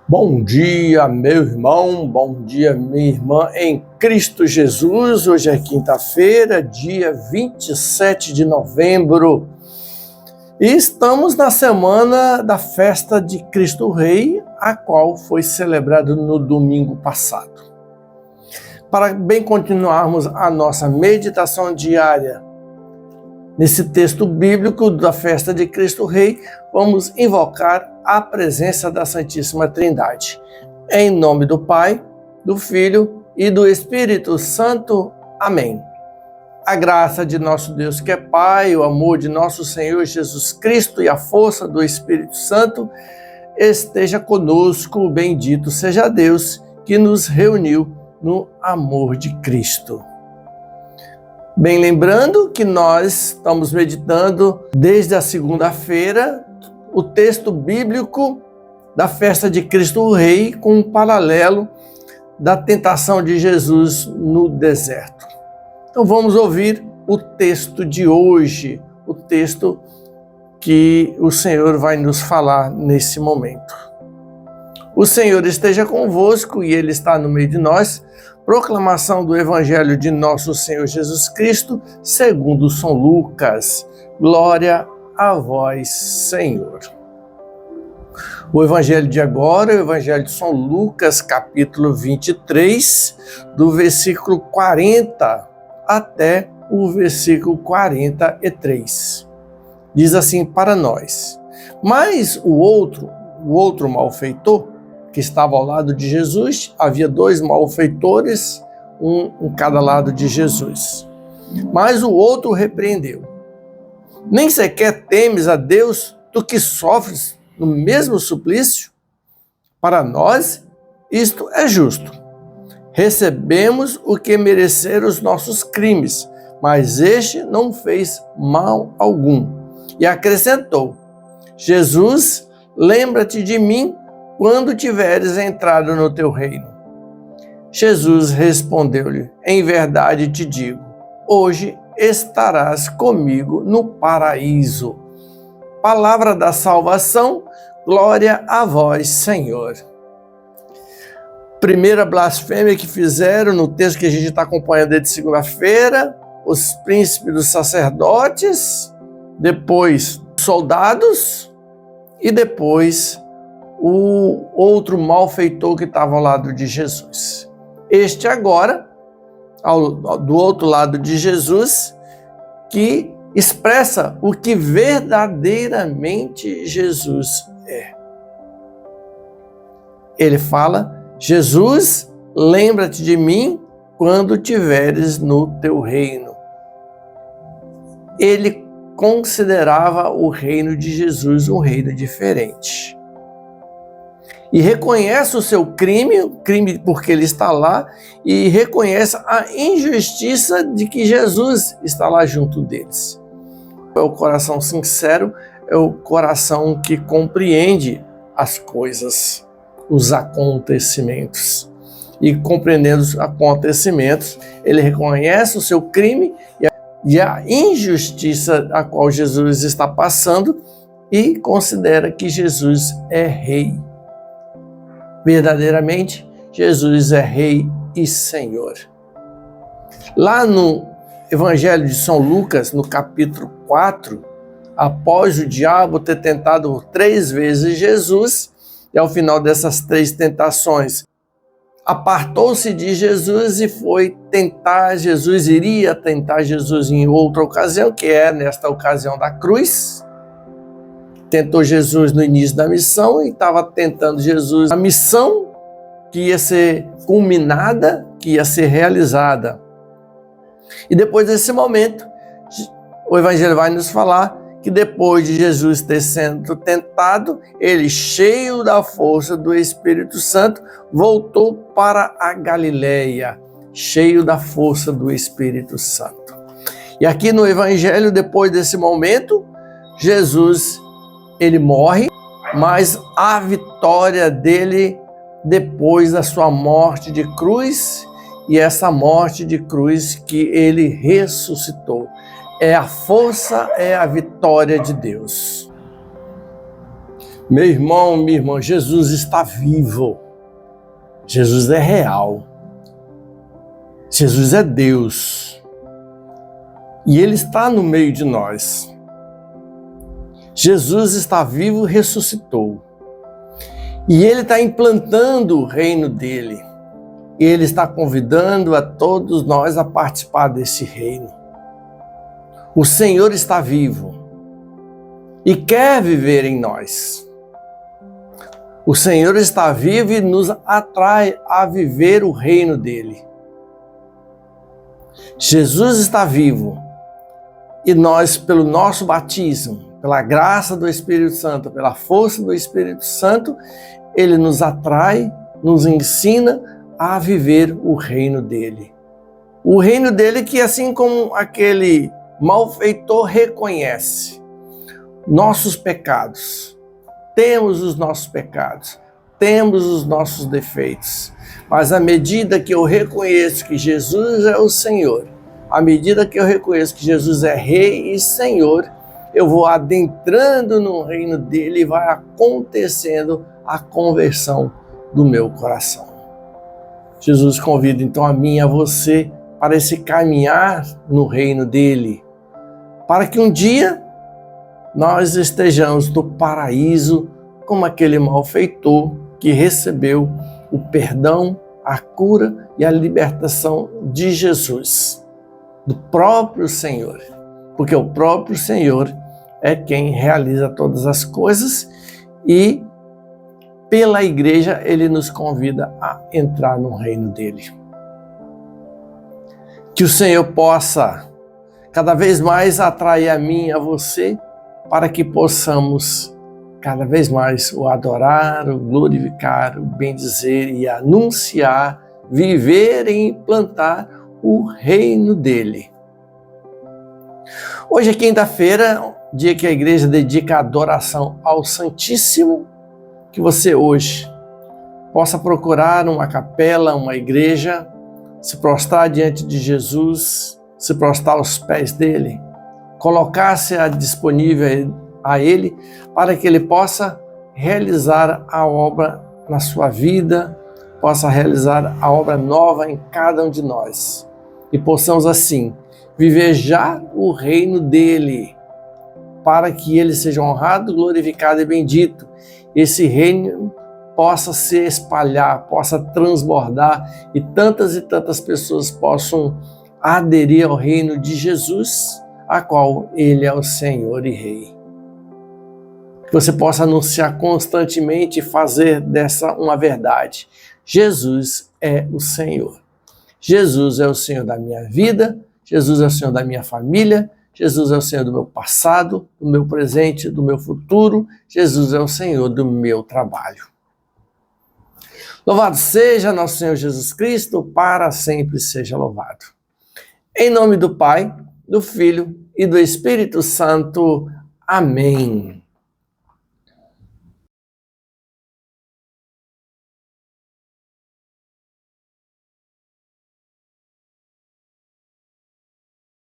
Bom dia, meu irmão, bom dia, minha irmã em Cristo Jesus. Hoje é quinta-feira, dia 27 de novembro, e estamos na semana da festa de Cristo Rei, a qual foi celebrada no domingo passado. Para bem continuarmos a nossa meditação diária nesse texto bíblico da festa de Cristo Rei, vamos invocar a presença da Santíssima Trindade. Em nome do Pai, do Filho e do Espírito Santo. Amém. A graça de nosso Deus que é Pai, o amor de nosso Senhor Jesus Cristo e a força do Espírito Santo esteja conosco. Bendito seja Deus que nos reuniu no amor de Cristo. Bem, lembrando que nós estamos meditando desde a segunda-feira o texto bíblico da festa de Cristo Rei com um paralelo da tentação de Jesus no deserto. Então vamos ouvir o texto de hoje, o texto que o Senhor vai nos falar nesse momento. O Senhor esteja convosco e Ele está no meio de nós. Proclamação do Evangelho de nosso Senhor Jesus Cristo, segundo São Lucas. Glória a vós, Senhor. O Evangelho de agora é o Evangelho de São Lucas, capítulo 23, do versículo 40 até o versículo 43. Diz assim para nós: mas o outro malfeitor, que estava ao lado de Jesus, havia dois malfeitores, um em cada lado de Jesus. Mas o outro repreendeu: nem sequer temes a Deus, tu que sofres no mesmo suplício? Para nós, isto é justo. Recebemos o que mereceram os nossos crimes, mas este não fez mal algum. E acrescentou: Jesus, lembra-te de mim quando tiveres entrado no teu reino. Jesus respondeu-lhe: em verdade te digo, hoje estarás comigo no paraíso. Palavra da salvação, glória a vós, Senhor. Primeira blasfêmia que fizeram no texto que a gente está acompanhando desde segunda-feira, os príncipes dos sacerdotes, depois soldados e depois o outro malfeitor que estava ao lado de Jesus. Este agora, do outro lado de Jesus, que expressa o que verdadeiramente Jesus é. Ele fala: Jesus, lembra-te de mim quando tiveres no teu reino. Ele considerava o reino de Jesus um reino diferente. E reconhece o seu crime porque ele está lá, e reconhece a injustiça de que Jesus está lá junto deles. É o coração sincero, é o coração que compreende as coisas, os acontecimentos. E compreendendo os acontecimentos, ele reconhece o seu crime e a injustiça a qual Jesus está passando e considera que Jesus é rei. Verdadeiramente, Jesus é Rei e Senhor. Lá no Evangelho de São Lucas, no capítulo 4, após o diabo ter tentado 3 vezes Jesus, e ao final dessas 3 tentações, apartou-se de Jesus e foi tentar Jesus, iria tentar Jesus em outra ocasião, que é nesta ocasião da cruz. Tentou Jesus no início da missão e estava tentando Jesus a missão que ia ser culminada, que ia ser realizada. E depois desse momento, o Evangelho vai nos falar que depois de Jesus ter sido tentado, ele, cheio da força do Espírito Santo, voltou para a Galileia, cheio da força do Espírito Santo. E aqui no Evangelho, depois desse momento, Jesus, ele morre, mas a vitória dele depois da sua morte de cruz, e essa morte de cruz que ele ressuscitou. É a força, é a vitória de Deus. Meu irmão, minha irmã, Jesus está vivo. Jesus é real. Jesus é Deus. E Ele está no meio de nós. Jesus está vivo e ressuscitou. E Ele está implantando o reino dEle. E Ele está convidando a todos nós a participar desse reino. O Senhor está vivo e quer viver em nós. O Senhor está vivo e nos atrai a viver o reino dEle. Jesus está vivo e nós, pelo nosso batismo, pela graça do Espírito Santo, pela força do Espírito Santo, Ele nos atrai, nos ensina a viver o reino dEle. O reino dEle que, assim como aquele malfeitor reconhece nossos pecados, temos os nossos pecados, temos os nossos defeitos, mas à medida que eu reconheço que Jesus é o Senhor, à medida que eu reconheço que Jesus é Rei e Senhor, eu vou adentrando no reino dEle e vai acontecendo a conversão do meu coração. Jesus convida então a mim e a você para esse caminhar no reino dEle, para que um dia nós estejamos no paraíso como aquele malfeitor que recebeu o perdão, a cura e a libertação de Jesus, do próprio Senhor, porque o próprio Senhor é quem realiza todas as coisas e pela igreja Ele nos convida a entrar no reino dEle. Que o Senhor possa cada vez mais atrair a mim e a você para que possamos cada vez mais o adorar, o glorificar, o bendizer e anunciar, viver e implantar o reino dEle. Hoje é quinta-feira, dia que a igreja dedica a adoração ao Santíssimo, que você hoje possa procurar uma capela, uma igreja, se prostrar diante de Jesus, se prostrar aos pés dEle, colocar-se disponível a Ele para que Ele possa realizar a obra na sua vida, possa realizar a obra nova em cada um de nós e possamos assim viver já o reino dEle, para que Ele seja honrado, glorificado e bendito. Esse reino possa se espalhar, possa transbordar e tantas pessoas possam aderir ao reino de Jesus, a qual Ele é o Senhor e Rei. Que você possa anunciar constantemente e fazer dessa uma verdade. Jesus é o Senhor. Jesus é o Senhor da minha vida, Jesus é o Senhor da minha família, Jesus é o Senhor do meu passado, do meu presente, do meu futuro. Jesus é o Senhor do meu trabalho. Louvado seja nosso Senhor Jesus Cristo, para sempre seja louvado. Em nome do Pai, do Filho e do Espírito Santo. Amém.